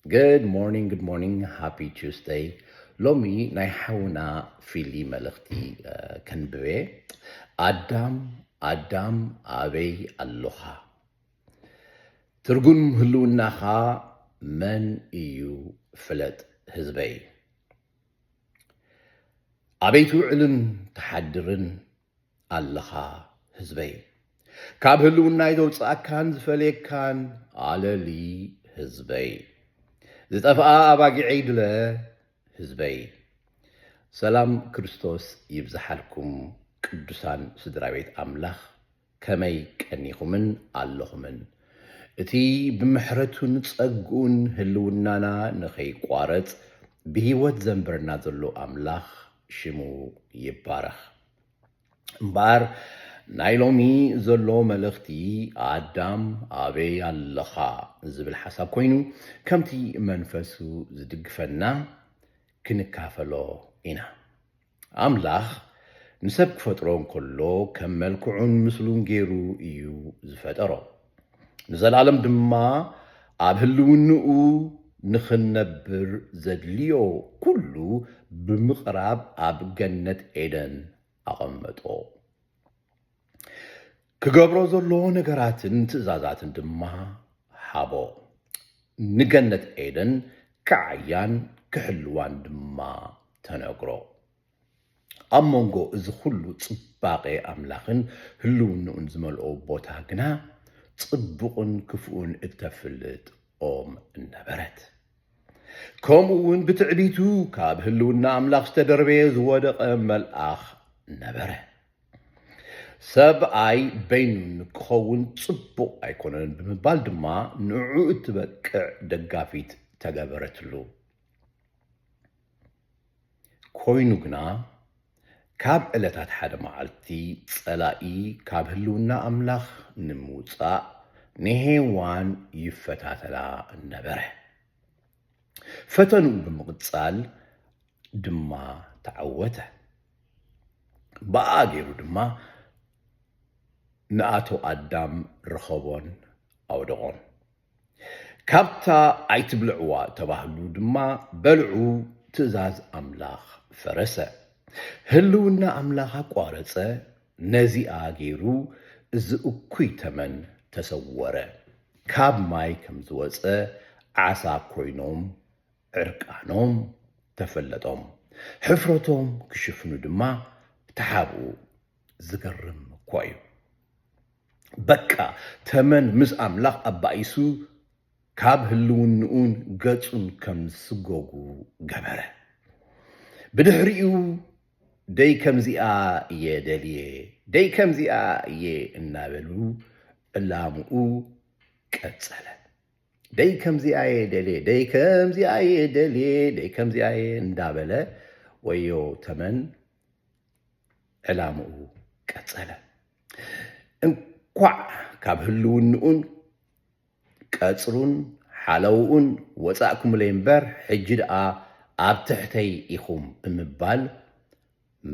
Good morning, happy Tuesday. Lomi naihawna fili malakti kanbe. Adam abey alloha. Turgun hulunaha man iyu flat hizbay. Abeytu ilun tahadirin allaha hizbay. ካብ ህልውና ይተውፅኣካን ዝፈለየካን ኣለሊ ህዝበይ ዝጠፍኣ ኣባጊዐይ ድለ ህዝበይ ሰላም ክርስቶስ ይብዛሓልኩም ቅዱሳን ስድራ ቤት ኣምላኽ ከመይ ቀኒኹምን ኣለኹምን እቲ ብምሕረቱን ጸጉኡን ህልውናና ንኸይቋረጽ ብሂወት ዘንበርና ዘሎ ኣምላኽ ሽሙ ይባረኽ እምበር ናይ ሎሚ ዘሎ መልእኽቲ ኣዳም ኣበይ ኣለኻ ዝብል ሓሳብ ኮይኑ ከምቲ መንፈሱ ዝድግፈና ክንካፈሎ ኢና ኣምላኽ ንሰብ ክፈጥሮ እንከሎ ከም መልክዑን ምስሉን ገይሩ እዩ ዝፈጠሮ ንዘላለም ድማ ኣብ ህልውንኡ ንኽነብር ዘድልዮ ኩሉ ብምቕራብ ኣብ ገነት ኤደን ኣቐመጦ ክገብሮ ዘሎ ነገራትን ትእዛዛትን ድማ ሃቦ ንገነት ኤደን ክዓያን ክሕልዋን ድማ ተነግሮ ኣብ መንጎ እዚ ኩሉ ጽባቐ ኣምላኽን ህልውንኡን ዝመልኦ ቦታ ግና ጽቡቕን ክፉኡን እተፍልጥ ኦም እነበረት ከምኡውን ብትዕቢቱ ካብ ህልውና ኣምላኽ ዝተደርበየ ዝወደቐ መልኣኽ ነበረ ሰብኣይ በይኑን ክኸውን ጽቡቕ ኣይኮነን ብምባል ድማ ንዕኡ እትበቅዕ ደጋፊት ተገበረትሉ ኮይኑ ግና ካብ ዕለታት ሓደ መዓልቲ ጸላኢ ካብ ህልውና ኣምላኽ ንምውፃእ ንሄዋን ይፈታተላ ነበረ ፈተንኡ ብምቕጻል ድማ ተዓወተ በኣ ገይሩ ድማ ንኣቶ ኣዳም ረኸቦን ኣውደቖን ካብታ ኣይትብልዕዋ ተባህሉ ድማ በልዑ ትእዛዝ ኣምላኽ ፈረሰ ህልውና ኣምላኽ ኣቋረፀ ነዚኣ ገይሩ እዚ እኩይ ተመን ተሰወረ ካብ ማይ ከም ዝወፀ ዓሳ ኮይኖም ዕርቃኖም ተፈለጦም ሕፍረቶም ክሽፍኑ ድማ ተሓብኡ ዝገርም እኳ እዩ በቃ ተመን ምስ ኣምላኽ ኣባኢሱ ካብ ህልውንኡን ገጹን ከም ዝስጎጉ ገበረ ብድሕሪኡ ደይ ከምዚኣ እየ ደልየ ደይ ከምዚኣ እየ እናበሉ ዕላምኡ ቀጸለ ደይ ከምዚኣ እየ ደልየ ደይ ከምዚኣ እየ ደልየ ደይ ከምዚኣ እየ እንዳበለ ወዮ ተመን ዕላምኡ ቀጸለ እንኳዕ ካብ ህልውንኡን ቀጽሩን ሓለውኡን ወፃእኩምለይ እምበር ሕጂ ደኣ ኣብ ትሕተይ ኢኹም ብምባል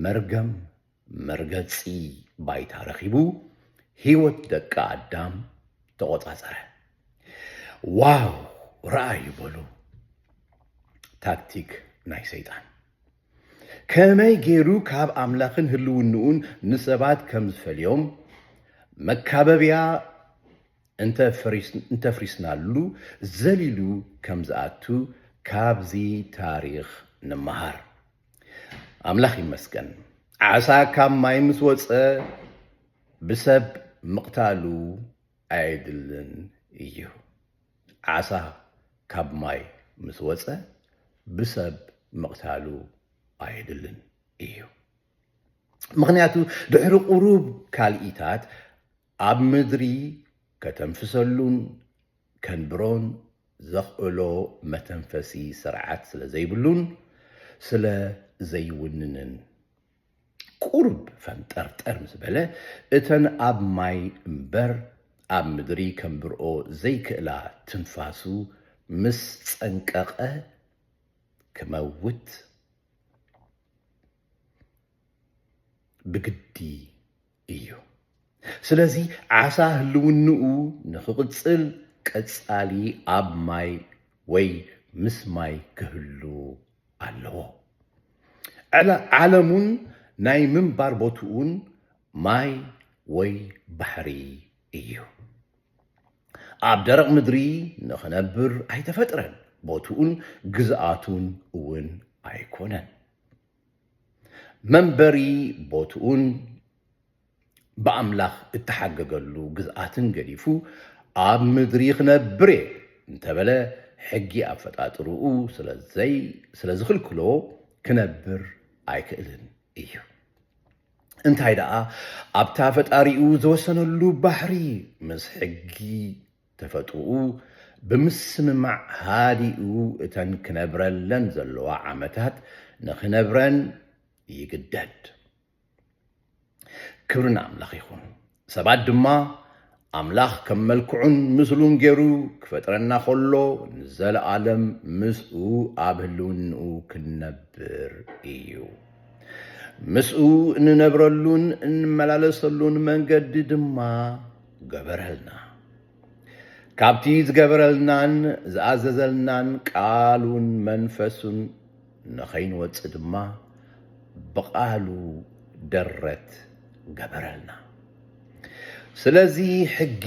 መርገም መርገጺ ባይታ ረኺቡ ህይወት ደቂ ኣዳም ተቖጻጸረ ዋው ረኣዩ በሉ ታክቲክ ናይ ሰይጣን ከመይ ገይሩ ካብ ኣምላኽን ህልውንኡን ንሰባት ከም ዝፈልዮም መካበብያ እንተፍሪስናሉ ዘሊሉ ከም ዝኣቱ ካብዚ ታሪኽ ንመሃር ኣምላኽ ይመስገን ዓሳ ካብ ማይ ምስ ወፀ ብሰብ ምቕታሉ ኣይድልን እዩ ዓሳ ካብ ማይ ምስ ወፀ ብሰብ ምቕታሉ ኣይድልን እዩ ምኽንያቱ ድሕሪ ቁሩብ ካልኢታት ኣብ ምድሪ ከተንፍሰሉን ከንብሮን ዘኽእሎ መተንፈሲ ስርዓት ስለ ዘይብሉን ስለ ዘይውንንን ቁርብ ፈንጠርጠር ምስ በለ እተን ኣብ ማይ እምበር ኣብ ምድሪ ከንብርኦ ዘይክእላ ትንፋሱ ምስ ጸንቀቐ ክመውት ብግዲ እዩ ስለዚ ዓሳ ህልውንኡ ንኽቕጽል ቀጻሊ ኣብ ማይ ወይ ምስ ማይ ክህሉ ኣለዎ። ዓለሙን ናይ ምንባር ቦትኡን ማይ ወይ ባሕሪ እዩ። ኣብ ደረቕ ምድሪ ንኽነብር ኣይተፈጥረን፣ ቦትኡን ግዝኣቱን እውን ኣይኮነን። መንበሪ ቦትኡን ብኣምላኽ እተሓገገሉ ግዝኣትን ገዲፉ ኣብ ምድሪ ክነብር እየ እንተበለ ሕጊ ኣፈጣጥርኡ ስለ ዝኽልክሎ ክነብር ኣይክእልን እዩ። እንታይ ደኣ ኣብታ ፈጣሪኡ ዝወሰነሉ ባሕሪ ምስ ሕጊ ተፈጥርኡ ብምስምማዕ ሃዲኡ እተን ክነብረለን ዘለዋ ዓመታት ንኽነብረን ይግደድ። ክብርን ኣምላኽ ይኹን። ሰባት ድማ ኣምላኽ ከም መልክዑን ምስሉን ገይሩ ክፈጥረና ከሎ ንዘለኣለም ምስኡ ኣብ ህልውንኡ ክንነብር እዩ። ምስኡ እንነብረሉን እንመላለሰሉን መንገዲ ድማ ገበረልና። ካብቲ ዝገበረልናን ዝኣዘዘልናን ቃሉን መንፈሱን ንኸይንወፅእ ድማ ብቓሉ ደረት ገበረልና። ስለዚ ሕጊ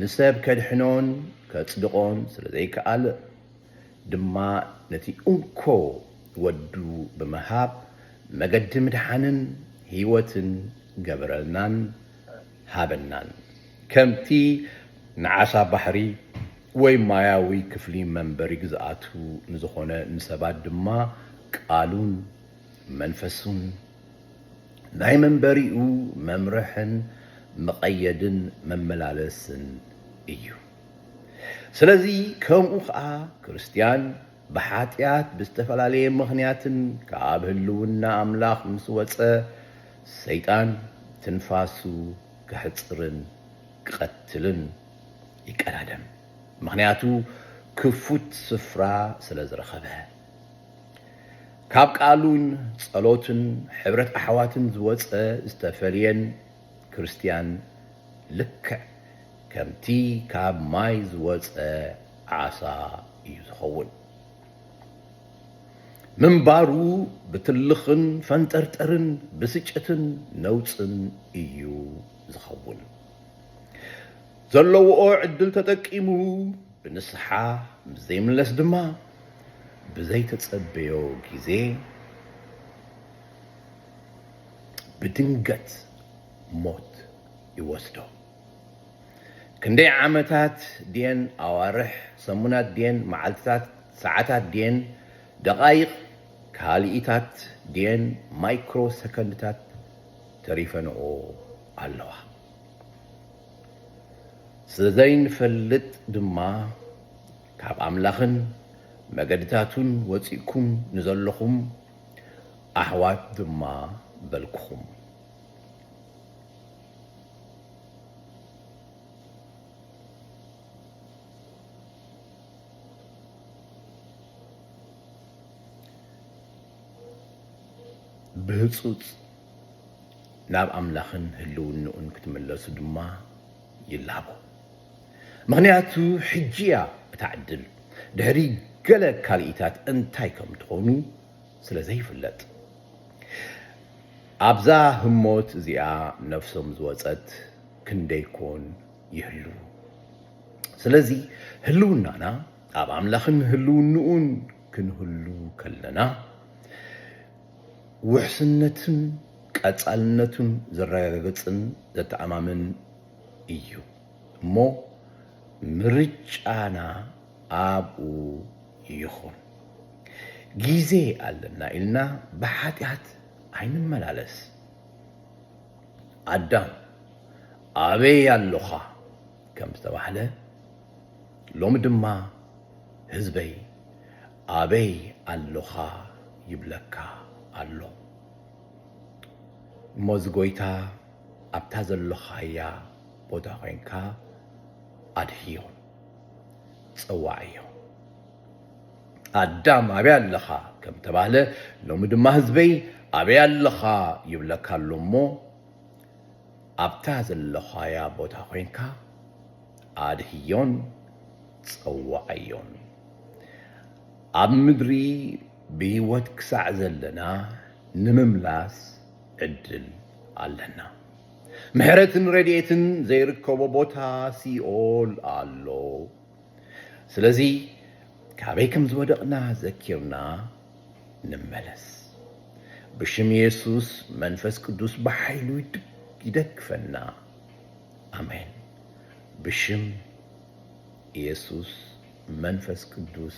ንሰብ ከድሕኖን ከጽድቆን ስለ ዘይከኣል ድማ ነቲ እንኮ ወዱ ብምሃብ መገዲ ምድሓንን ህይወትን ገበረልናን ሃበናን። ከምቲ ንዓሳ ባሕሪ ወይ ማያዊ ክፍሊ መንበሪ ግዝኣቱ ንዝኾነ ንሰባት ድማ ቃሉን መንፈሱን ናይ መንበሪኡ መምርሕን መቐየድን መመላለስን እዩ። ስለዚ ከምኡ ከዓ ክርስቲያን ብሓጢኣት ብዝተፈላለየ ምኽንያትን ካብ ህልውና ኣምላኽ ምስ ወፀ ሰይጣን ትንፋሱ ክሕፅርን ክቐትልን ይቀዳደም። ምኽንያቱ ክፉት ስፍራ ስለ ዝረኸበ ካብ ቃሉን ጸሎትን ሕብረት ኣሕዋትን ዝወፀ ዝተፈልየን ክርስቲያን ልክዕ ከምቲ ካብ ማይ ዝወፀ ዓሳ እዩ ዝኸውን። ምንባሩ ብትልኽን ፈንጠርጠርን ብስጭትን ነውፅን እዩ ዝኸውን። ዘለውኦ ዕድል ተጠቂሙ ብንስሓ ምስ ዘይምለስ ድማ ብዘይተጸበዮ ጊዜ ብድንገት ሞት ይወስዶ። ክንደይ ዓመታት ድየን ኣዋርሕ፣ ሰሙናት ድየን መዓልትታት፣ ሰዓታት ድየን ደቓይቕ፣ ካልኢታት ድየን ማይክሮ ሰከንድታት ተሪፈንኦ ኣለዋ። ስለዘይንፈልጥ ድማ ካብ ኣምላኽን መገድታቱን ወፂእኩም ንዘለኹም ኣሕዋት ድማ በልክኹም። ብህፁፅ ናብ ኣምላኽን ህልውንኡን ክትመለሱ ድማ ይላቦ። ምኽንያቱ ሕጂያ እታዕድል ድሕሪ ገለ ካልኢታት እንታይ ከም ትኾኑ ስለ ዘይፍለጥ ኣብዛ ህሞት እዚኣ ነፍሶም ዝወፀት ክንደይኮን ይህሉ። ስለዚ ህልውናና ኣብ ኣምላኽን ህልውንኡን ክንህሉ ከለና ውሕስነትን ቀጻልነቱን ዘረጋግፅን ዘተኣማምን እዩ እሞ ምርጫና ኣብኡ ይኹን። ጊዜ ኣለና ኢልና ብሓጢኣት ኣይንመላለስ። ኣዳም ኣበይ ኣለኻ ከም ዝተባህለ ሎሚ ድማ ህዝበይ ኣበይ ኣለኻ ይብለካ ኣሎ። እሞ እዚ ጎይታ ኣብታ ዘለኻያ ቦታ ኮይንካ ኣድህዮም ፀዋዕዮም። ኣዳም ኣበይ ኣለኻ ከም ተባህለ ሎሚ ድማ ህዝበይ ኣበይ ኣለኻ ይብለካ ኣሎ። እሞ ኣብታ ዘለኻያ ቦታ ኮይንካ ኣድህዮን ፀዋዕዮን። ኣብ ምድሪ ብህይወት ክሳዕ ዘለና ንምምላስ ዕድል ኣለና ምሕረትን ረድኤትን ዘይርከቦ ቦታ ሲኦል ኣሎ ስለዚ ካበይ ከም ዝወደቕና ዘኪርና ንመለስ ብሽም ኢየሱስ መንፈስ ቅዱስ በኃይሉ ይደግፈና አሜን ብሽም ኢየሱስ መንፈስ ቅዱስ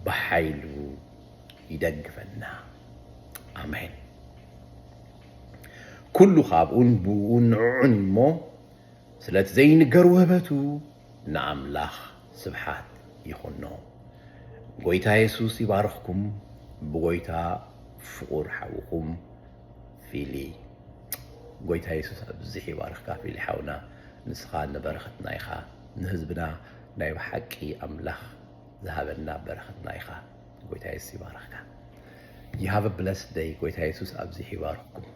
በኃይሉ ይደግፈና አሜን ኩሉ ኻብኡን ብኡን ንዑን እሞ ስለት ዘይንገር ውህበቱ ንኣምላኽ ስብሓት ይኹኖ ጎይታ ኢየሱስ ይባርኽኩም ብጎይታ ፍቁር ሓውኹም ፊሊ ጎይታ ኢየሱስ ኣብዝሕ ይባርኽካ ፊሊ ሓውና ንስኻ ንበረኸትና ኢኻ ንህዝብና ናይ ብሓቂ ኣምላኽ ዝሃበና በረኸትና ኢኻ ጎይታ ኢየሱስ ይባርኽካ You have a blessed day ጎይታ ኢየሱስ ኣብዝሕ ይባርኽኩም